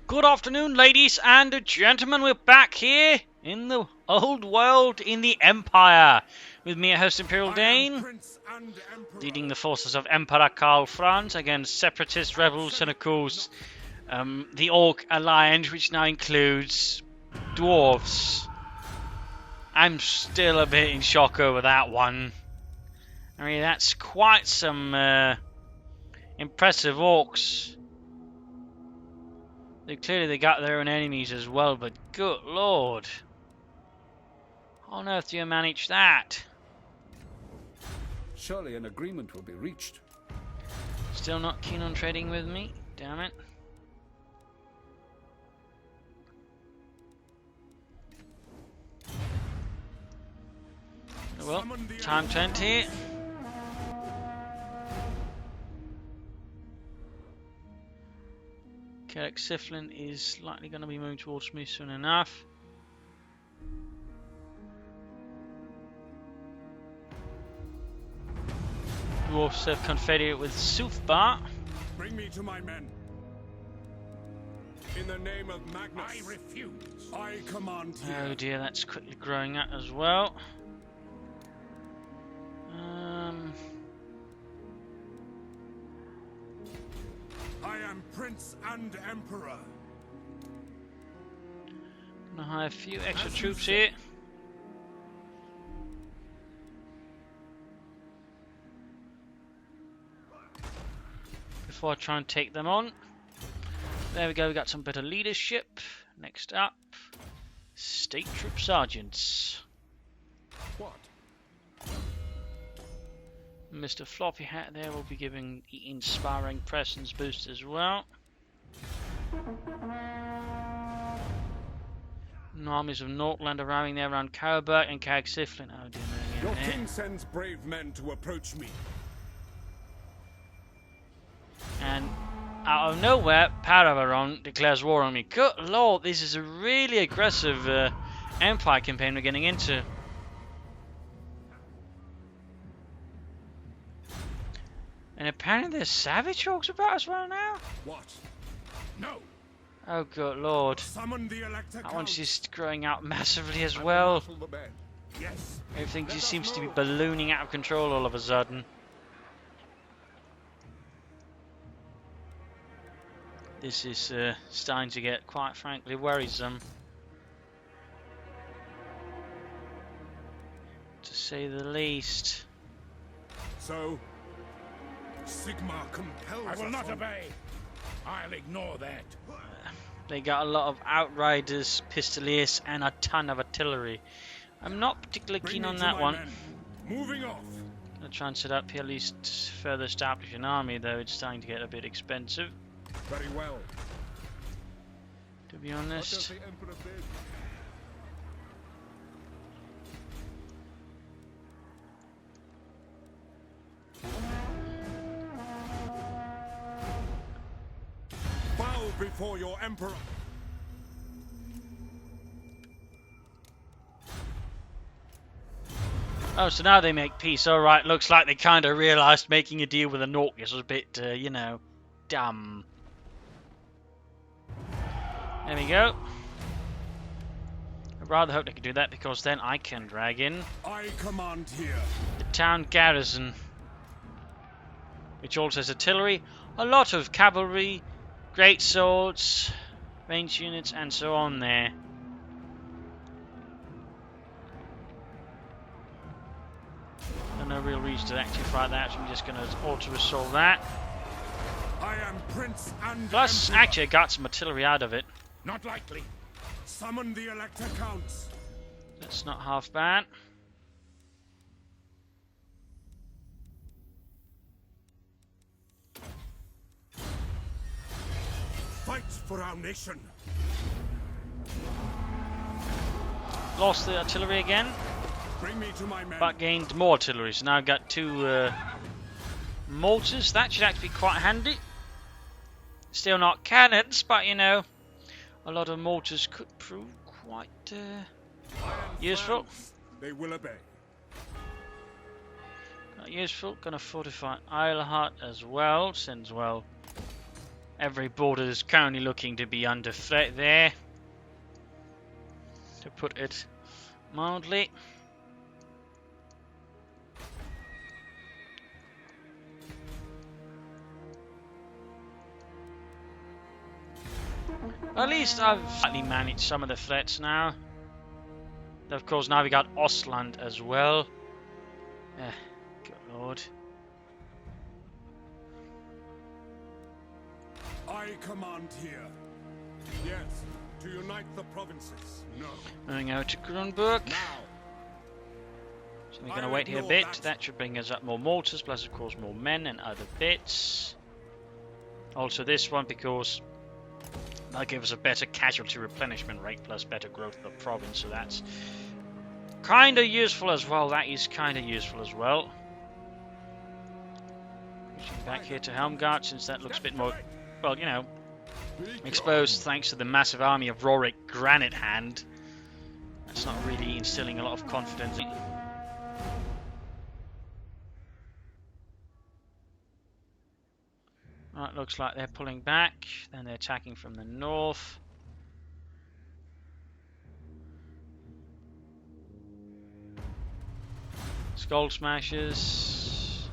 Good afternoon, ladies and gentlemen. We're back here in the old world, in the Empire, with me, host Imperial Dane, leading the forces of Emperor Karl Franz against separatist rebels and, of course, the Orc Alliance, which now includes dwarves. I'm still a bit in shock over that one. I mean, that's quite some impressive orcs. They got their own enemies as well, but good lord. How on earth do you manage that? Surely an agreement will be reached. Still not keen on trading with me? Damn it. Well, time to end here. Kerek Siflin is likely going to be moving towards me soon enough. Dwarfs have confederate with Sufbar. Bring me to my men. In the name of Magnus, I refuse. I command here. Oh dear, that's quickly growing up as well. I am Prince and Emperor. Gonna hire a few extra troops here. Before I try and take them on. There we go, we got some better leadership. Next up, State Troop Sergeants. What? Mr. Floppy Hat there will be giving the inspiring presence boost as well. Armies of Nordland arriving there around Karabakh and Kerek Siflin. Oh dear, Your king sends brave men to approach me. And out of nowhere, Paravaron declares war on me. Good lord, this is a really aggressive Empire campaign we're getting into. And apparently there's savage orcs about as well now? What? No! Oh good lord. Summon the Elector That one's Count. just growing out massively as well. Yes. Everything just seems to be ballooning out of control all of a sudden. This is starting to get, quite frankly, worrisome. To say the least. So, Sigmar compels I will us not all. obey. I'll ignore that. They got a lot of outriders, pistoliers, and a ton of artillery. I'm not particularly Bring keen me on to that my one. men. Moving off. Gonna try and set up here, at least further establish an army, though it's starting to get a bit expensive, Very well. to be What does honest. the Emperor bid? Bow before your Emperor. Oh, so now they make peace. Alright, looks like they kind of realised making a deal with the Norcus was a bit, you know, dumb. There we go. I'd rather hope they could do that, because then I can drag in I command here. the town garrison, which also has artillery, a lot of cavalry, great swords, ranged units, and so on there. No real reason to actually fight that, so I'm just going to auto-assault that. I am Prince and Plus, Emperor. actually I got some artillery out of it. Not likely. Summon the Elector Counts. That's not half bad. Fight for our nation. Lost the artillery again, Bring me to my men. but gained more artillery. So now I've got two mortars. That should actually be quite handy. Still not cannons, but you know, a lot of mortars could prove quite useful. France, they will obey. Useful. Gonna fortify Eilhart as well, since, well, Every border is currently looking to be under threat there, to put it mildly. At least I've slightly managed some of the threats now. Of course, now we got Ostland as well. Good lord. I command here. Yes, to unite the provinces. No. Moving out to Grunberg. Now. So we're going to wait here a bit. That should bring us up more mortars, plus of course more men and other bits. Also this one, because that'll give us a better casualty replenishment rate, plus better growth of the province, so that's kind of useful as well. That is kind of useful as well. Pushing back here to Helmgard, since that looks a bit more, well, you know, exposed thanks to the massive army of Rorik Granite Hand. That's not really instilling a lot of confidence. Right, looks like they're pulling back, then they're attacking from the north. Skull Smashers.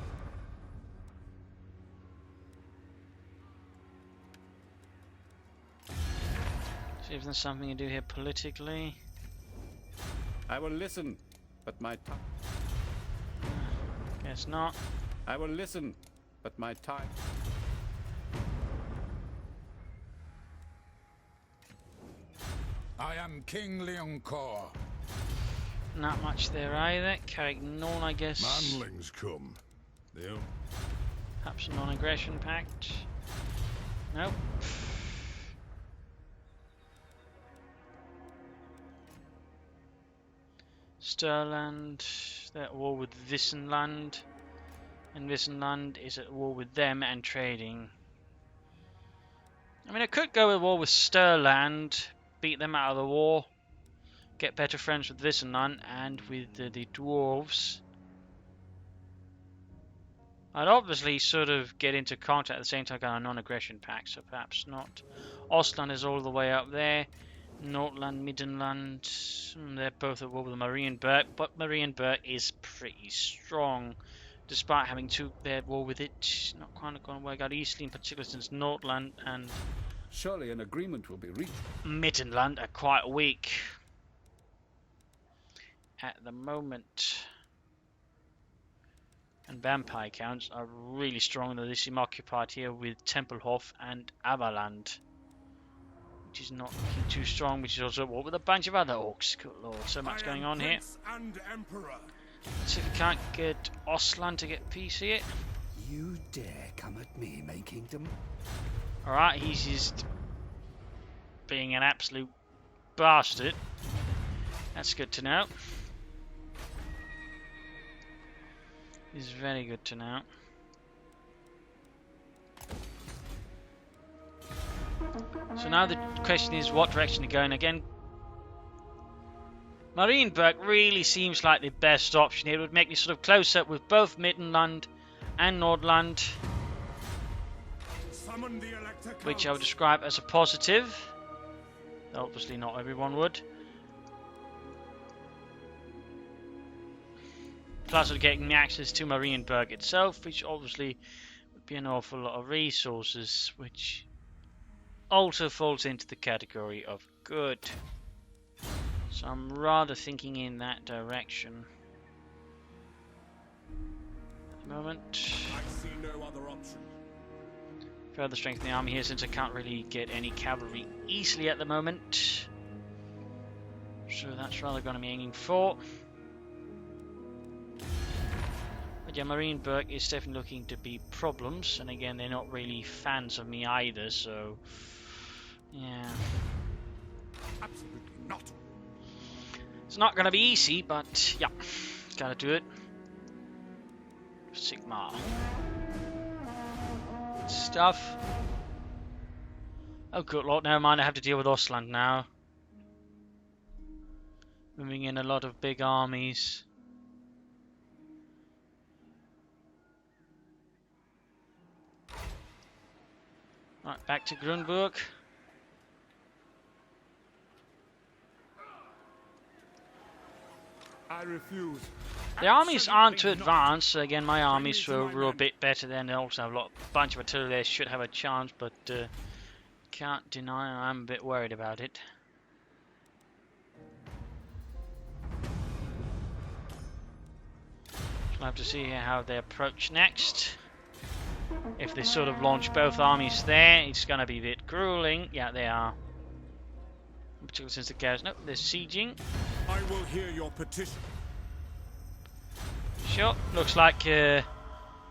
See if there's something to do here politically. I will listen, but my time. Guess not. I will listen, but my time. I am King Leoncor. Not much there either. Carignan, I guess. Manlings come. They'll... Perhaps a non-aggression pact. Nope. Stirland, they're at war with Wissenland. And Wissenland is at war with them and trading. I mean, I could go to war with Stirland, beat them out of the war, get better friends with Wissenland and with the dwarves. I'd obviously sort of get into contact at the same time, got a non-aggression pact, so perhaps not. Ostland is all the way up there. Nordland, Middenland, they're both at war with Marienburg, but Marienburg is pretty strong, despite having they're at war with it. Not quite going to work out easily, in particular since Nordland and Surely an agreement will be reached. Middenland are quite weak at the moment. And vampire counts are really strong, though they seem occupied here with Tempelhof and Avaland, which is not looking too strong, which is also at war with a bunch of other orcs. Good lord, so much going on here. And Emperor. Let's see if we can't get Ostland to get peace here. You dare come at me, my kingdom? Alright, he's just being an absolute bastard. That's good to know. It's very good to know. So now the question is what direction to go in again. Marienburg really seems like the best option here. It would make me sort of close up with both Middenland and Nordland, which I would describe as a positive. Obviously not everyone would. Plus we're getting access to Marienburg itself, which obviously would be an awful lot of resources, which also falls into the category of good. So I'm rather thinking in that direction at the moment. I see no other option. Further strengthen the army here, since I can't really get any cavalry easily at the moment. So that's rather going to be aiming for. But yeah, Marienburg is definitely looking to be problems, and again, they're not really fans of me either, so yeah. Absolutely not. It's not going to be easy, but yeah, gotta do it. Sigmar. Stuff. Oh good lord, never mind, I have to deal with Ostland now. Moving in a lot of big armies. Right, back to Grunburg. I refuse. The armies aren't too Absolutely not. advanced, so again my armies were a bit better than they also have a bunch of artillery. They should have a chance, but can't deny I'm a bit worried about it. We'll have to see how they approach next. If they sort of launch both armies there, it's gonna be a bit grueling. Yeah, they are. Particularly since the garrison. Nope, they're sieging. I will hear your petition. Sure, looks like the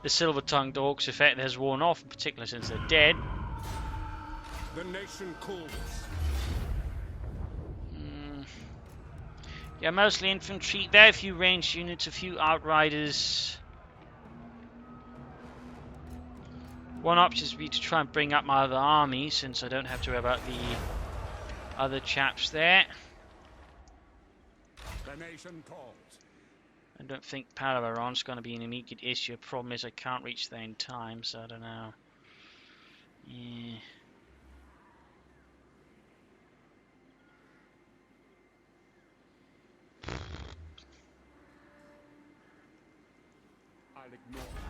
silver-tongued orcs effect has worn off, in particular since they're dead. The nation calls. Yeah, mostly infantry, very few ranged units, a few outriders. One option would be to try and bring up my other army, since I don't have to worry about the other chaps there. The nation calls. I don't think Parabaron's going to be an immediate issue. Problem is I can't reach there in time, so I don't know. Yeah. I'll ignore that.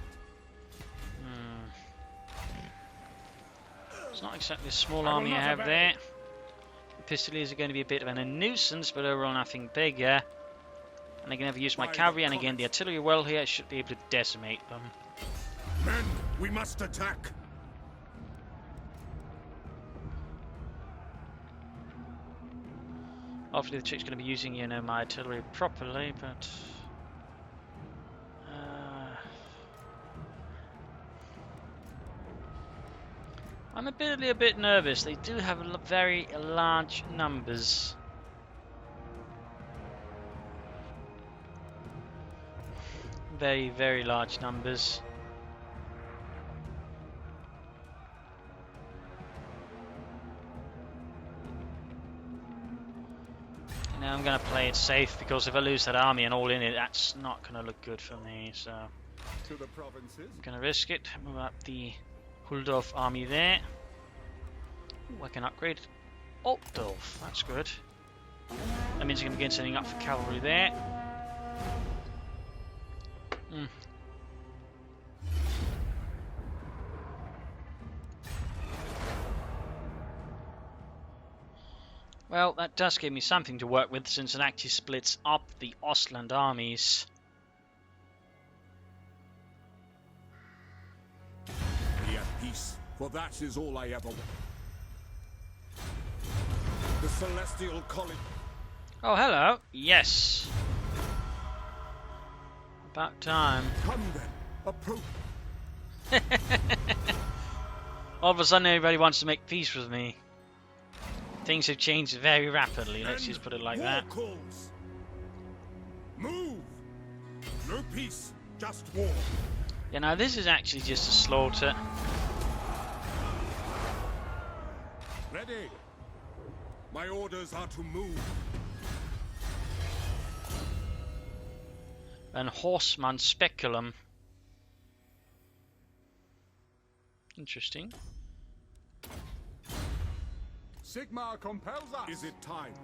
It's not exactly a small I will army I not have obey. there. The Pistoliers are going to be a bit of a nuisance, but overall nothing bigger. And I can never use my cavalry, and again the artillery well here should be able to decimate them. Men, we must attack. Hopefully the chick's going to be using, you know, my artillery properly, but... I'm a bit nervous. They do have very large numbers. Very, very large numbers. Now I'm going to play it safe, because if I lose that army and all in it, that's not going to look good for me. So To the provinces. I'm going to risk it. Move up the Huldorf army there. Ooh, I can upgrade Altdorf. That's good. That means I can begin setting up for cavalry there. Well, that does give me something to work with, since it actually splits up the Ostland armies. Be at peace, for that is all I ever want. The Celestial College. Oh, hello. Yes. About time. Come then, approach. All of a sudden everybody wants to make peace with me. Things have changed very rapidly, let's just put it like War that. calls. Move. No peace, just war. Yeah, now this is actually just a slaughter. Ready. My orders are to move. And Horseman Speculum. Interesting. Sigmar compels us. Is it time?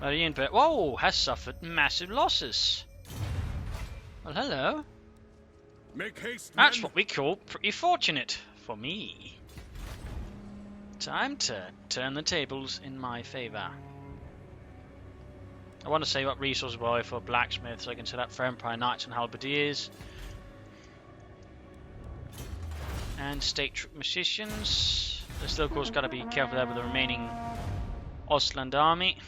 Marienberg, whoa, has suffered massive losses. Well, hello. Make haste, That's men. what we call pretty fortunate for me. Time to turn the tables in my favor. I want to save up resources for blacksmith, so I can set up for Empire Knights and Halberdiers. And state troop musicians. There's still, of course, got to be careful there with the remaining Ostland army.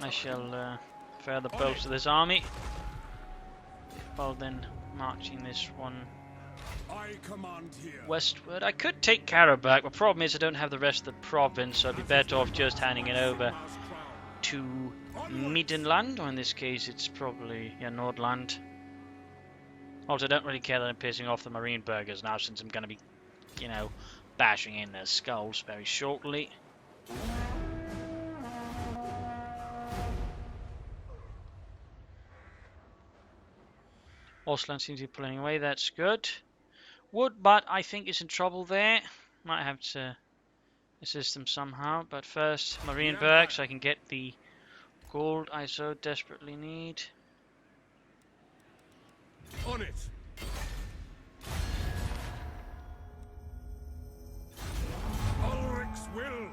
I shall further bolster this army, while then marching this one I command here. westward. I could take Karabakh, but problem is I don't have the rest of the province, so I'd be better off just handing it over to Middenland, or in this case it's probably Nordland. Also, I don't really care that I'm pissing off the Marine burgers now, since I'm going to be, you know, bashing in their skulls very shortly. Ausland seems to be pulling away, that's good. Wood, but I think is in trouble there. Might have to assist them somehow, but first Marienburg, so I can get the gold I so desperately need. On it. Ulrich's will.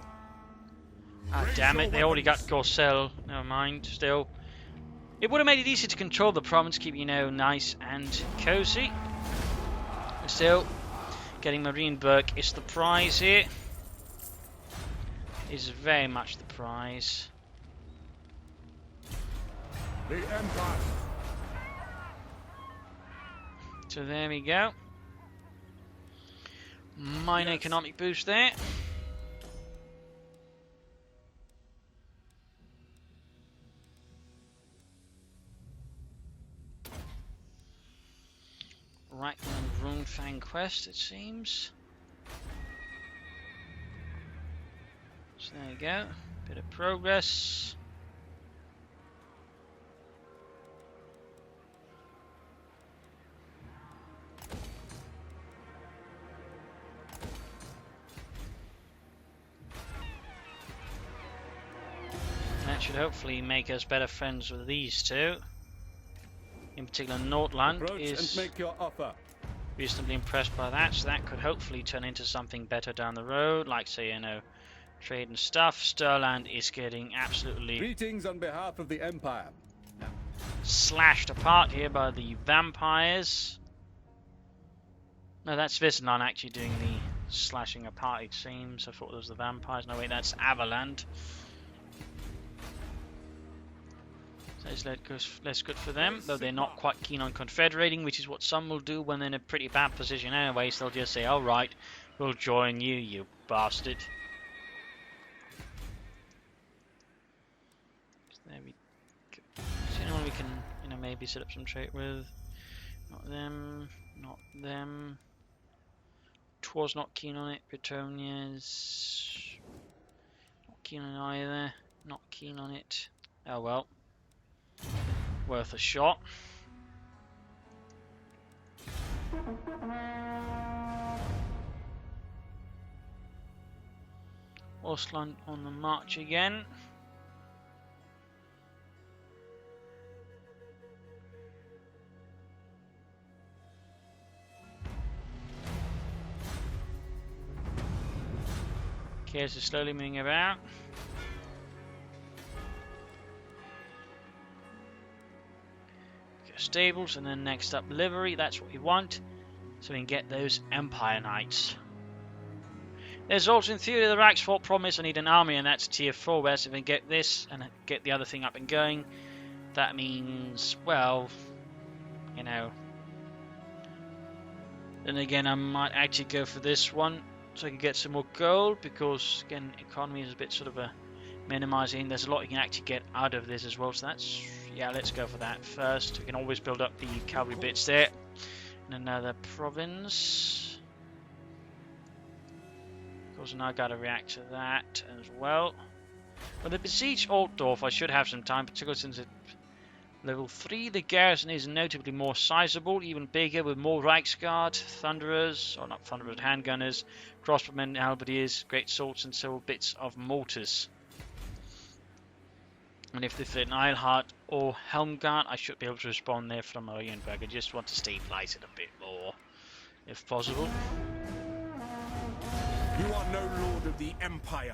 Ah, damn it, they already got Gorcel. Never mind, still. It would have made it easy to control the province, keep, you know, nice and cozy. Still, getting Marienburg is the prize here. Is very much the prize. The Empire. So there we go. Minor economic boost there. Right, on Runefang quest, it seems. So there you go. Bit of progress. That should hopefully make us better friends with these two. In particular, Nordland Approach is and make your offer. reasonably impressed by that, so that could hopefully turn into something better down the road, like, say, you know, trade and stuff. Stirland is getting absolutely Greetings on behalf of the Empire. slashed apart here by the vampires. No, that's Visland actually doing the slashing apart, it seems. I thought it was the vampires. No, wait, that's Avaland. So less good for them, though they're not quite keen on confederating, which is what some will do when they're in a pretty bad position anyway. So they'll just say, "All right, we'll join you, you bastard." So there we go. Is there anyone we can, you know, maybe set up some trade with? Not them. Not them. Twas not keen on it. Bretonia's not keen on it either. Not keen on it. Oh well. Worth a shot. Ostland on the march again. Cares is slowly moving about. Stables, and then next up livery. That's what we want, so we can get those Empire Knights. There's also in theory the Reichsfort promise. I need an army, and that's tier 4. Whereas if we get this and get the other thing up and going, that means, well, you know, then again I might actually go for this one so I can get some more gold, because again economy is a bit sort of a minimizing. There's a lot you can actually get out of this as well, so that's, yeah, let's go for that first. We can always build up the cavalry bits there. And another province. Of course, now I gotta react to that as well. Well, the besieged Altdorf, I should have some time, particularly since it's level 3. The garrison is notably more sizable, even bigger, with more Reichsguard, Thunderers, or not Thunderers, handgunners, crossbowmen, halberdiers, great swords, and several bits of mortars. And if they fit an Eilhart or Helmgard, I should be able to respond there from Marienburg. I just want to stabilize it a bit more, if possible. You are no lord of the Empire.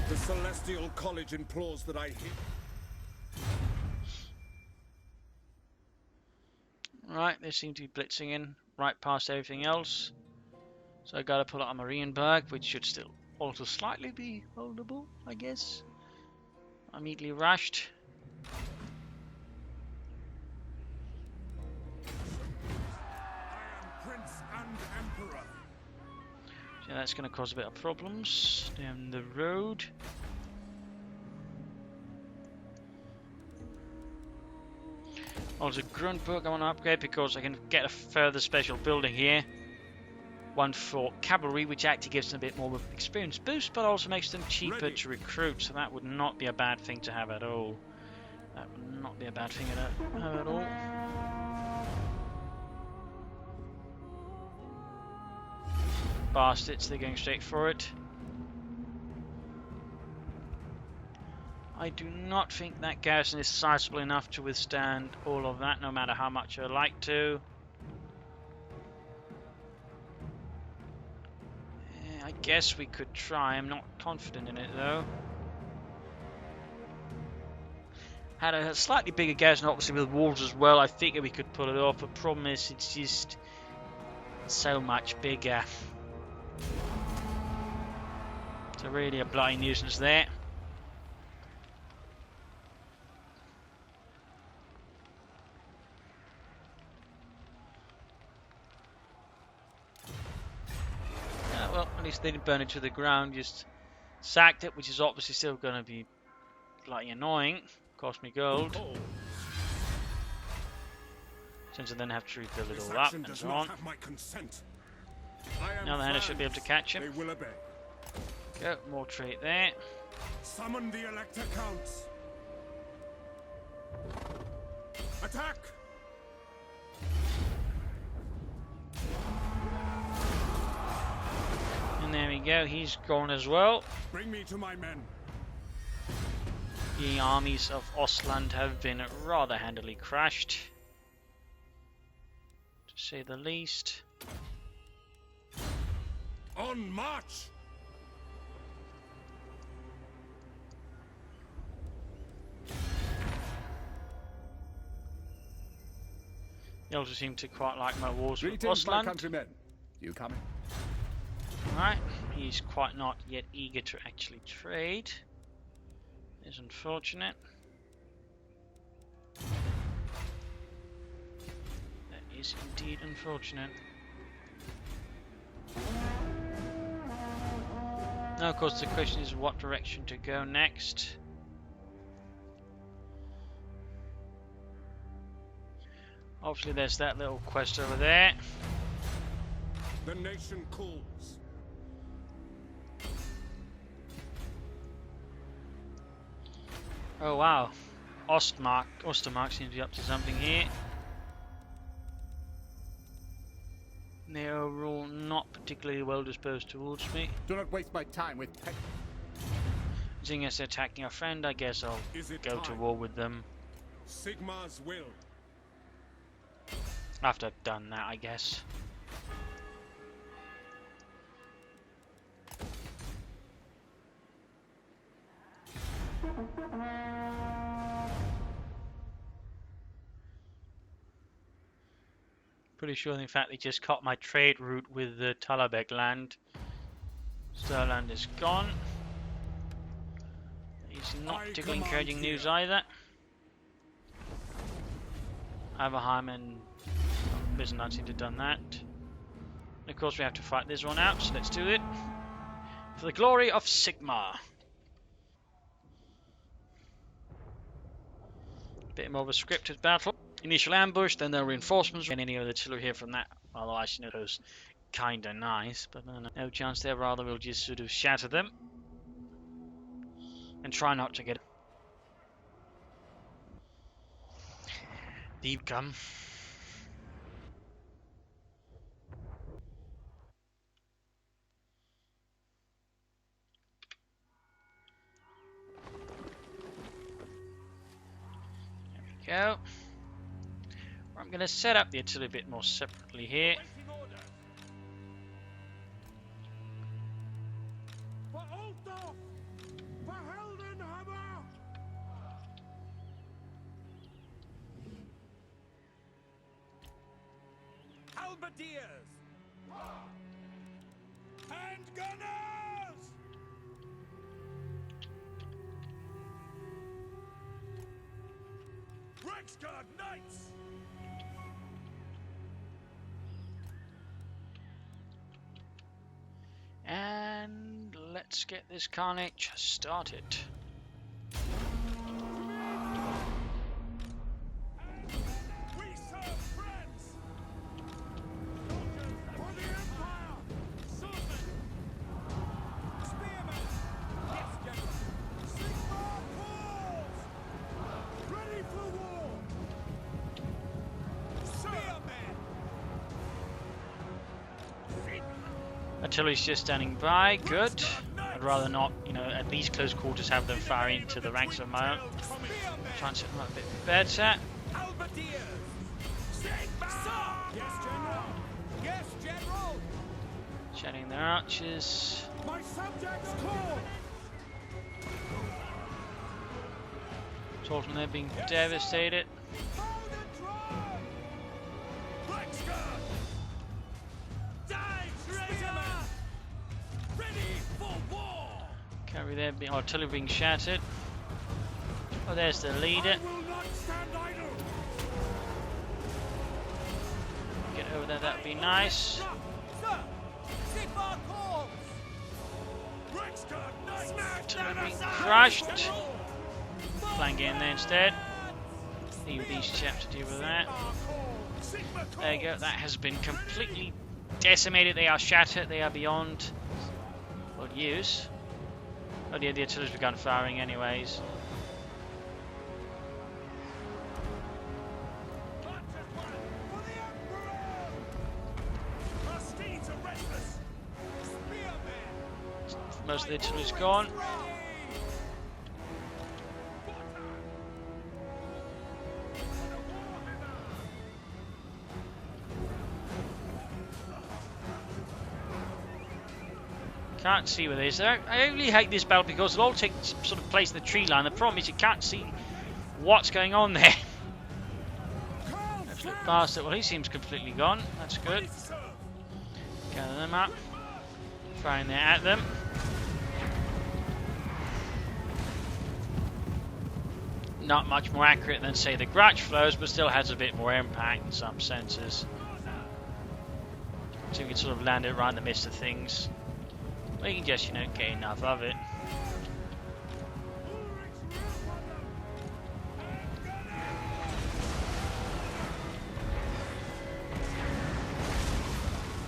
The Celestial College implores that I hit. Right, they seem to be blitzing in right past everything else. So I gotta pull out a Marienburg, which should still also slightly be holdable, I guess. Immediately rushed. I am Prince and Emperor. So that's going to cause a bit of problems down the road. Also, grunt book I want to upgrade because I can get a further special building here. One for cavalry, which actually gives them a bit more of an experience boost, but also makes them cheaper to recruit. So that would not be a bad thing to have at all. That would not be a bad thing to have at all. Bastards, they're going straight for it. I do not think that garrison is sizable enough to withstand all of that, no matter how much I'd like to. I guess we could try. I'm not confident in it though. Had a slightly bigger garrison, obviously with walls as well. I figure we could pull it off. The problem is, it's just so much bigger. So really a bloody nuisance there. Well, at least they didn't burn it to the ground, just sacked it, which is obviously still going to be bloody annoying. Cost me gold. Since I then have to rebuild it all up and so on. Now the hand I should be able to catch him. Go, more trait there. Summon the Elector Counts. Attack! And there we go, he's gone as well. Bring me to my men. The armies of Ostland have been rather handily crushed, to say the least. On march! They also seem to quite like my wars with Greetings, my Ostland. countrymen. You coming? Alright, he's quite not yet eager to actually trade. It's unfortunate. That is indeed unfortunate. Now, of course, the question is what direction to go next. Obviously, there's that little quest over there. The nation calls. Oh wow, Ostermark seems to be up to something here. They're overall not particularly well disposed towards me. Do not waste my time with Seeing as they're attacking our friend, I guess I'll go to war with them. Sigmar's will. After I've done that, I guess. Pretty sure, in fact, they just cut my trade route with the Talabek land. Stirland is gone. It's not particularly encouraging news either. Averheim and Byzantium seem to have done that. And of course, we have to fight this one out, so let's do it. For the glory of Sigmar. Bit more of a scripted battle. Initial ambush, then there are reinforcements, and any other artillery here from that. Although I actually know those kinda nice, but no chance there. Rather, we'll just sort of shatter them and try not to get deep come. There we go. I'm going to set up the artillery a bit more separately here. Halberdiers! Handgunners! Reichsguard Knights! And let's get this carnage started. Artillery's just standing by. Good. I'd rather not, you know, at these close quarters have them fire into the ranks of my own. Try and set them up a bit better. Yes, General. Yes, General. Shedding their archers. My subjects call. Told them they're being devastated. Cavalry there, artillery being shattered. Oh, there's the leader. Get over there, that'd be nice. Artillery being crushed. Flank in there instead. Leave these chaps to deal with that. There you go, that has been completely decimated. They are shattered, they are beyond what use. Oh yeah, the artillery's begun firing anyways. Most of the artillery's gone. Can't see where it is. I really hate this battle because it'll all take sort of place in the tree line. The problem is you can't see what's going on there. Let's look past it. Well, he seems completely gone. That's good. Gather them up. Firing there at them. Not much more accurate than, say, the Grudge flows, but still has a bit more impact in some senses. So you can sort of land it right in the midst of things. Or you can just, you know, get enough of it.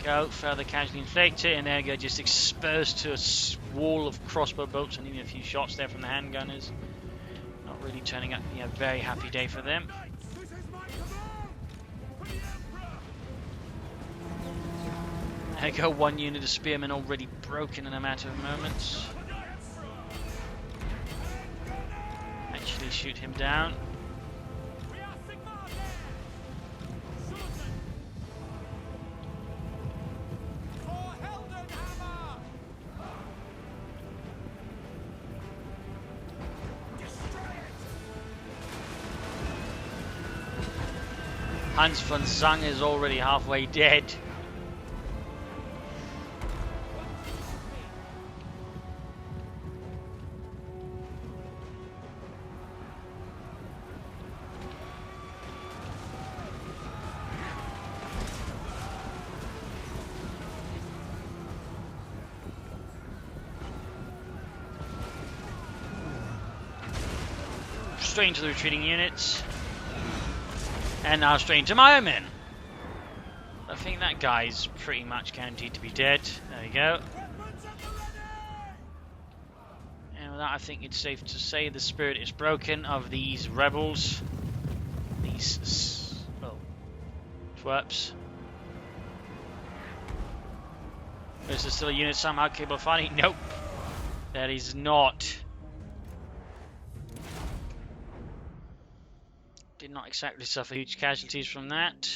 Go, further casualty inflicted, and there you go, just exposed to a wall of crossbow bolts and even a few shots there from the handgunners. Not really turning out to be a very happy day for them. There you go, one unit of spearmen already broken in a matter of moments. Actually shoot him down. Hans von Zang is already halfway dead. Straight into the retreating units. And now straight into my own men. I think that guy's pretty much guaranteed to be dead. There you go. And with that, I think it's safe to say the spirit is broken of these rebels. These, well, twerps. Is there still a unit somehow capable of fighting? Nope. That is not. Did not exactly suffer huge casualties from that.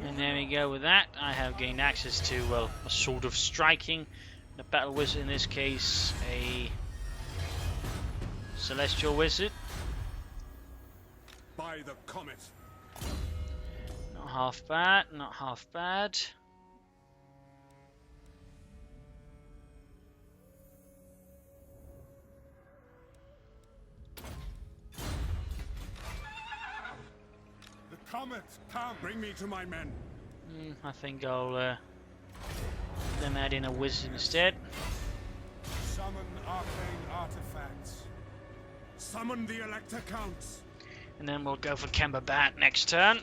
And there we go with that. I have gained access to, well, a sort of striking. The battle wizard, in this case, a celestial wizard. By the comet. Not half bad, not half bad. The comet, come, bring me to my men. I think I'll let them add in a wizard instead. Summon arcane artifacts. Summon the Elector Counts. And then we'll go for Kemba next turn.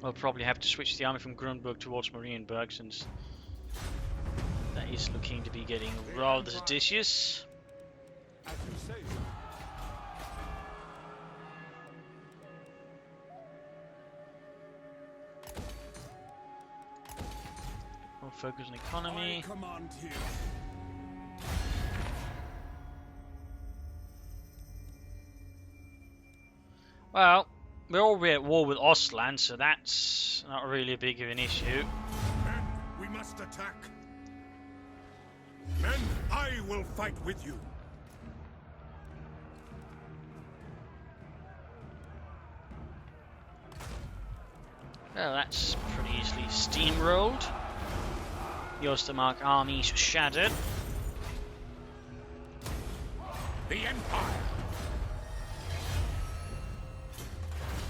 I'll probably have to switch the army from Grunberg towards Marienburg, since that is looking to be getting rather seditious. As you say. More focus on economy. I command here. Well, we're already at war with Ostland, so that's not really a big of an issue. Men, we must attack. Men, I will fight with you. Well, that's pretty easily steamrolled. The Ostermark armies shattered. The Empire.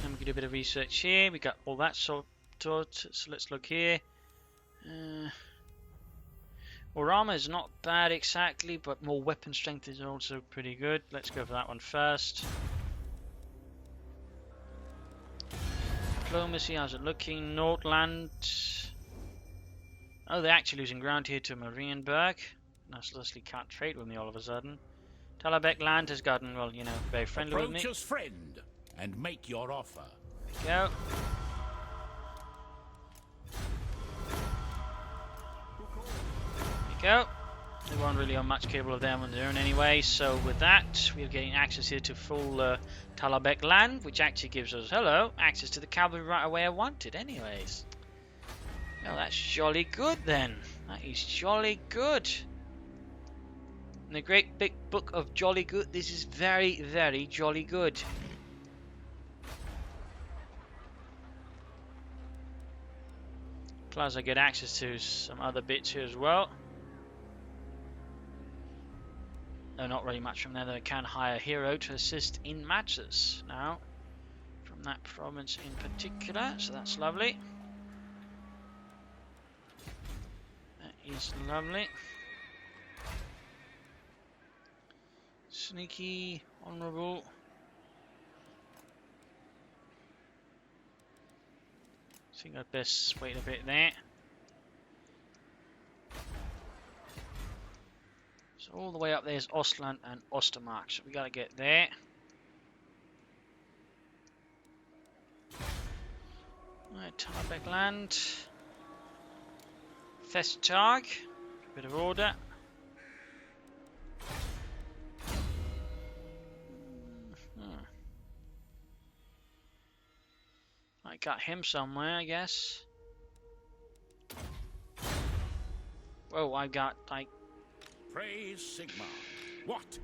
And we can do a bit of research here. We got all that sorted, so let's look here. Warhammer is not bad exactly, but more weapon strength is also pretty good. Let's go for that one first. Diplomacy, how's it looking? Nordland. Oh, they're actually losing ground here to Marienburg. Nice, Leslie can't trade with me all of a sudden. Talabek land has gotten, well, you know, very friendly with me. Approach us, friend, and make your offer. There we go. There we go. They weren't really on much cable of them on their own anyway, so with that, we're getting access here to full Talabek land, which actually gives us, hello, access to the cavalry right away I wanted anyways. Well, that's jolly good then. That is jolly good. In the great big book of jolly good, this is very, very jolly good. Plus I get access to some other bits here as well. Though not really much from there, that I can hire a hero to assist in matches now. From that province in particular, so that's lovely. That is lovely. Sneaky, honourable. I think I'd best wait a bit there. So all the way up there is Ostland and Ostermark, so we gotta get there. Alright, Talabek land. Festag, a bit of order. I got him somewhere, I guess. Whoa, I got like. Praise Sigmar. What?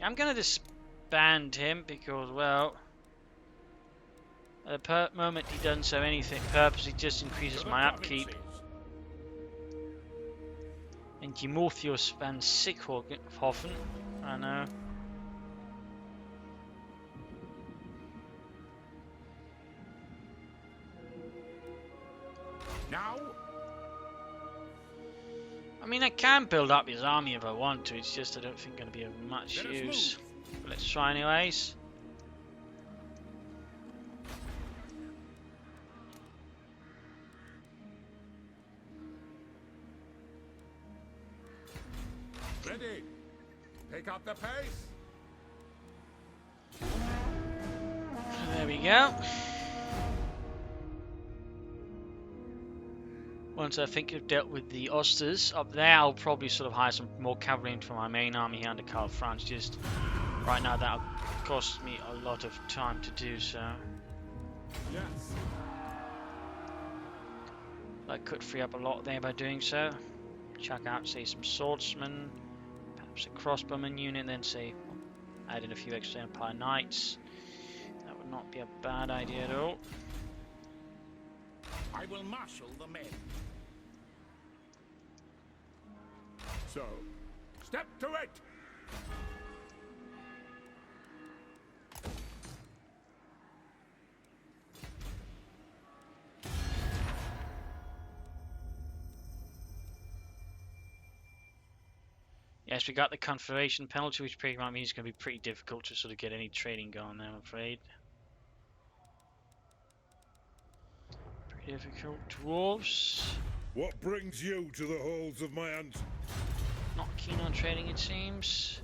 I'm gonna disband him because, well, at the moment he doesn't serve anything purpose, he just increases my upkeep. And Timothius van Sickhofen, I know. Now? I mean, I can build up his army if I want to, it's just I don't think going to be of much use. But let's try anyways. Ready. Pick up the pace. There we go. Once I think I've dealt with the Osters up there, I'll probably sort of hire some more cavalry for my main army here under Karl Franz. Just right now, that'll cost me a lot of time to do so. Yes. I could free up a lot there by doing so. Chuck out, say, some swordsmen, perhaps a crossbowman unit, and then say add in a few extra Empire Knights. That would not be a bad idea at all. I will marshal the men. So, step to it. Yes, we got the confederation penalty, which pretty much means it's going to be pretty difficult to sort of get any trading going there, I'm afraid. Difficult dwarves. What brings you to the halls of my aunt? Not keen on trading, it seems.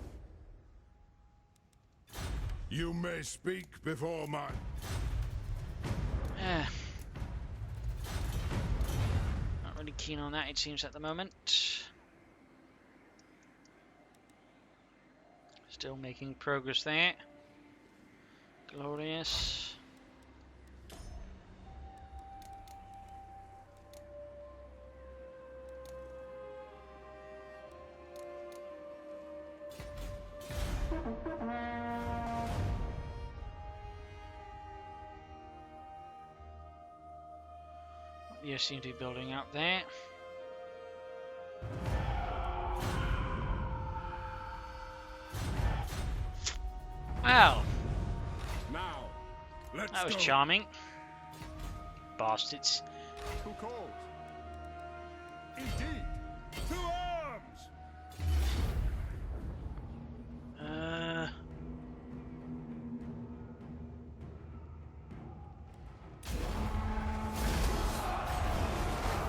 You may speak before my... Not really keen on that, it seems, at the moment. Still making progress there. Glorious. You seem to be building up there. Well, Now, let's that was go. charming. Bastards. Who calls? Indeed. To arms!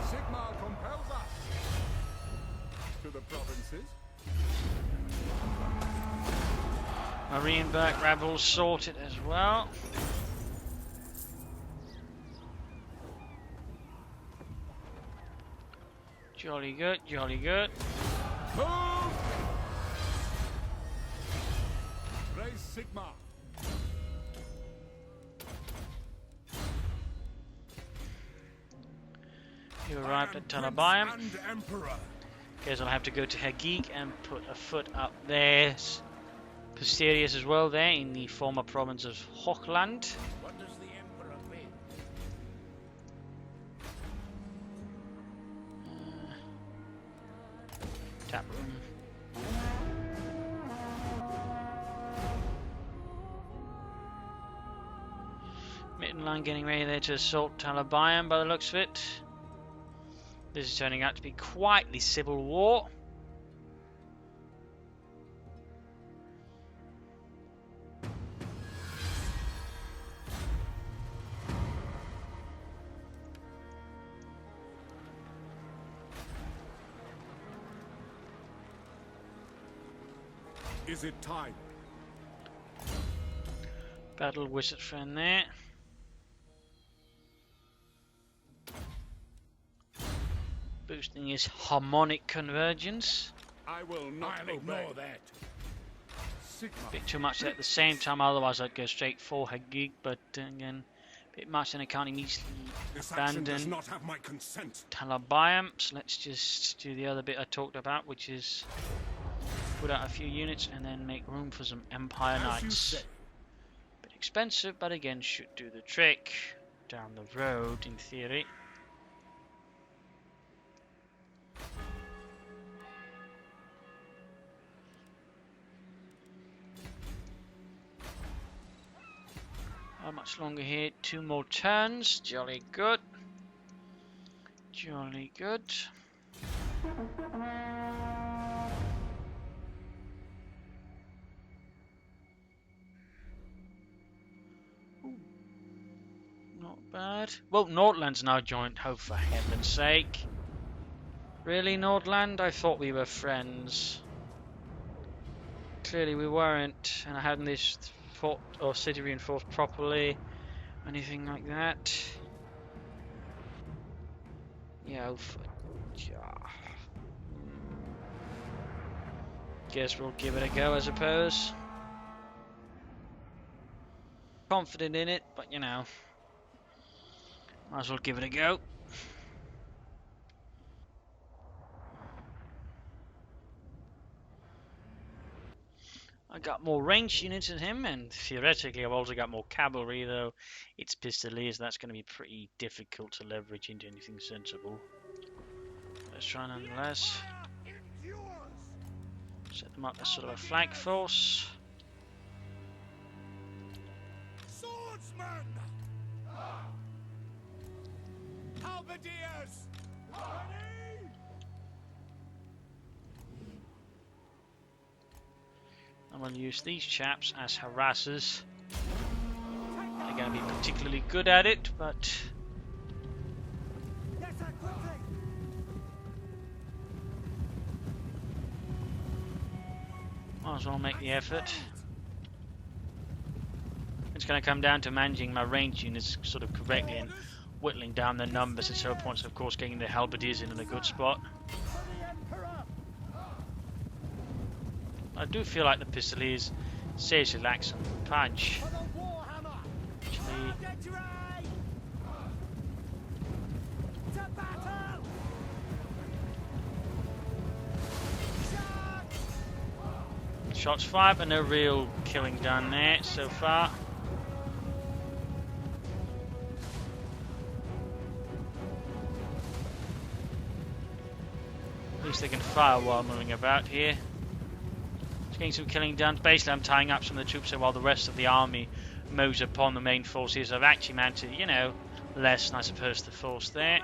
Sigmar compels us to the provinces. Marienburg rebels sorted as well. Jolly good, jolly good. Move! Raise Sigmar. You arrived at Talabayam. And Emperor. Guess I'll have to go to Hagig and put a foot up there. Posterius as well there in the former province of Hochland. What does the Emperor bid? Tap room. Mittenland getting ready there to assault Talabayam by the looks of it. This is turning out to be quite the civil war. Is it time? Battle wizard friend there. Boosting his harmonic convergence. I will not I'll obey. ignore that. Sigmar. Bit too much at the same time, otherwise I'd go straight for Hagig, but again, a bit much and I can't immediately This action does abandon not have my consent. Talabayam. So let's just do the other bit I talked about, which is put out a few units and then make room for some Empire As you Knights. say. Bit expensive, but again should do the trick down the road in theory. How much longer here? 2 more turns. Jolly good. Jolly good. Ooh. Not bad. Well, Nordland's now joined. Oh, for heaven's sake. Really, Nordland? I thought we were friends. Clearly we weren't, and I hadn't this fort or city reinforced properly, anything like that. Yeah, oh, guess we'll give it a go, I suppose. Confident in it, but you know, might as well give it a go. I got more ranged units than him, and theoretically I've also got more cavalry, though it's Pistoliers, that's going to be pretty difficult to leverage into anything sensible. Let's try nonetheless. Set them up as sort of a flank force. Swordsman! Halberdiers! Ready! I'm going to use these chaps as harassers. They're going to be particularly good at it, but Might as well make the effort. It's going to come down to managing my range units sort of correctly and whittling down the numbers at certain points. Of course, getting the halberdiers in a good spot. I do feel like the Pistoliers seriously lack some punch. Actually, shots fired, but no real killing done there so far. At least they can fire while moving about here. Just getting some killing done. Basically, I'm tying up some of the troops there while the rest of the army moves upon the main forces. I've actually managed to, you know, lessen, I suppose, the force there.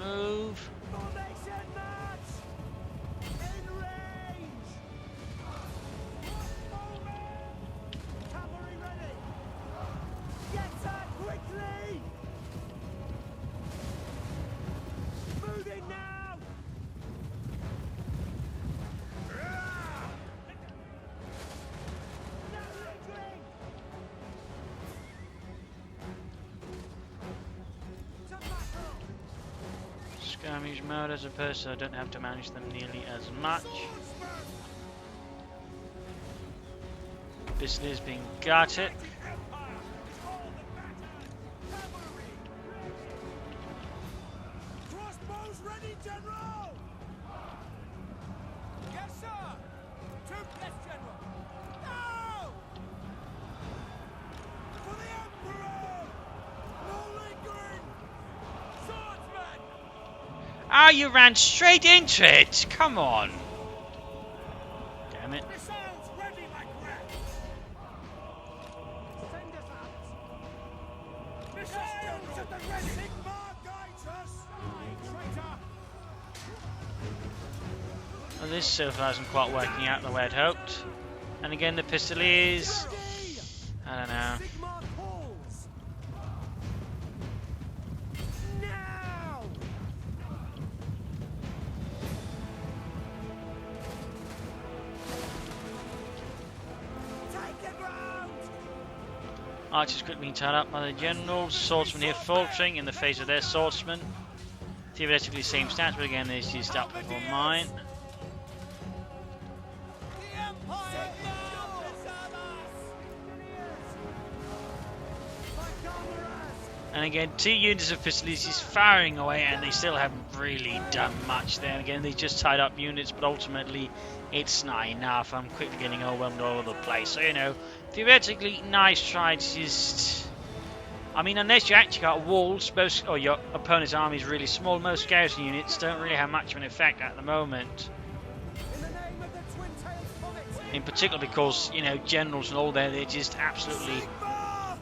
Move. Skirmish mode as opposed, so I don't have to manage them nearly as much. This is being gutted. Crossbows ready, General! Yes, sir! Troop less, General! No! For the Emperor! No lingering! Swordsman! Ah, you ran straight into it! Come on! Damn it. Missiles ready, my friend! Send us out! Missiles at the ready! Sigmar guides us! Traitor! Well, this so far isn't quite working out the way I'd hoped. And again, the Pistoliers. I don't know. Sigmar calls! Now! Take the ground! Archers quickly being tied up by the generals. Swordsmen here faltering in the face of their swordsmen. Theoretically same stats, but again this is up for mine. The Empire now! Preserve us! My comrades! And again, 2 units of Pistoliers is firing away, and they still haven't really done much there. Again, they just tied up units, but ultimately it's not enough. I'm quickly getting overwhelmed all over the place. So, you know, theoretically, nice try to just... I mean, unless you actually got walls, most, or your opponent's army is really small, most garrison units don't really have much of an effect at the moment. In the name of the twin-tailed comet! In particular because, you know, generals and all there, they're just absolutely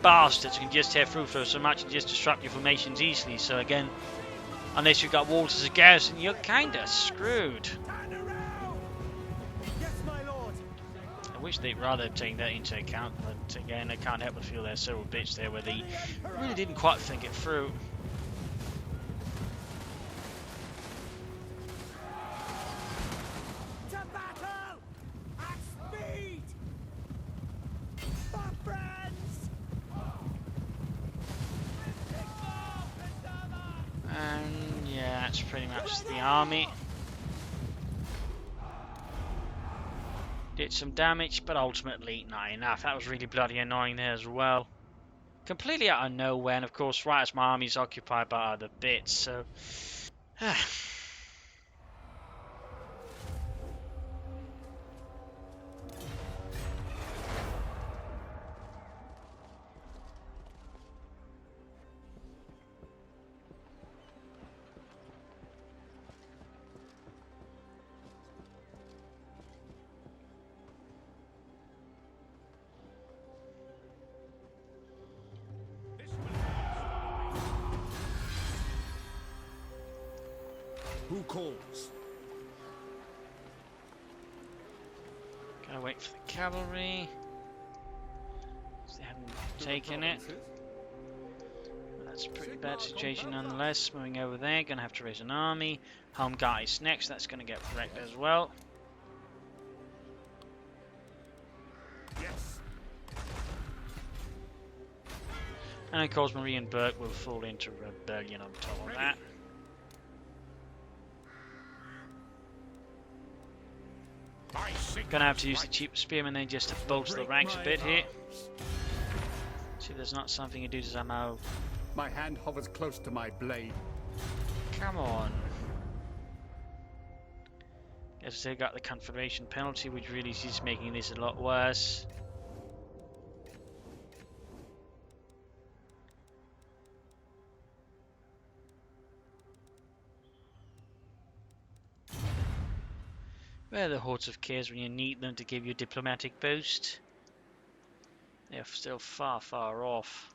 bastards who can just tear through so much and just disrupt your formations easily. So again, unless you've got walls as a garrison, you're kinda screwed. Turn around! Yes, my lord! I wish they'd rather take that into account, but again, I can't help but feel there's several bits there where they really didn't quite think it through. To battle! At speed! For friends! And yeah, that's pretty much the army. Did some damage, but ultimately not enough. That was really bloody annoying there as well. Completely out of nowhere, and of course, right as my army's occupied by other bits, so... Who calls? Gotta wait for the cavalry. They haven't taking it. That's a pretty bad situation nonetheless. Moving over there, gonna have to raise an army. Home guys next, that's gonna get wrecked as well. Yes. And of course Marie and Burke will fall into rebellion on top of that. Gonna have to use the cheap spearmen then just to bolster the ranks a bit here. See if there's not something to do to somehow. My hand hovers close to my blade. Come on. Guess still got the Confederation penalty, which really is just making this a lot worse. Where are the hordes of Kirs when you need them to give you a diplomatic boost? They're still far, far off.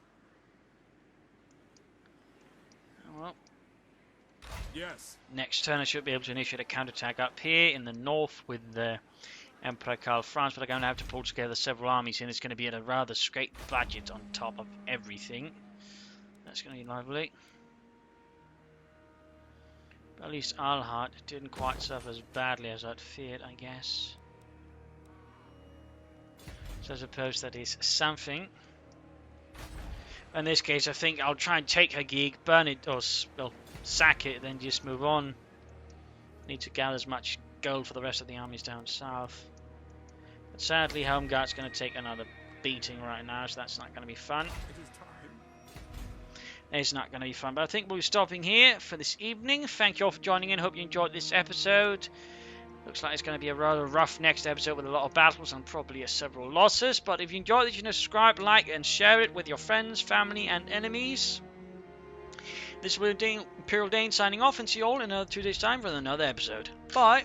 Oh well. Yes. Next turn I should be able to initiate a counterattack up here in the north with the Emperor Karl Franz, but I'm going to have to pull together several armies and it's going to be at a rather straight budget on top of everything. That's going to be lovely. But at least Alhart didn't quite suffer as badly as I'd feared, I guess. So I suppose that is something. In this case, I think I'll try and take her gig, burn it, or well, sack it, then just move on. Need to gather as much gold for the rest of the armies down south. But sadly, Helmgart's going to take another beating right now, so that's not going to be fun. It is time. It's not going to be fun, but I think we'll be stopping here for this evening. Thank you all for joining in. Hope you enjoyed this episode. Looks like it's going to be a rather rough next episode with a lot of battles and probably several losses. But if you enjoyed it, you know, subscribe, like, and share it with your friends, family, and enemies. This is Imperial Dane signing off, and see you all in another 2 days' time for another episode. Bye!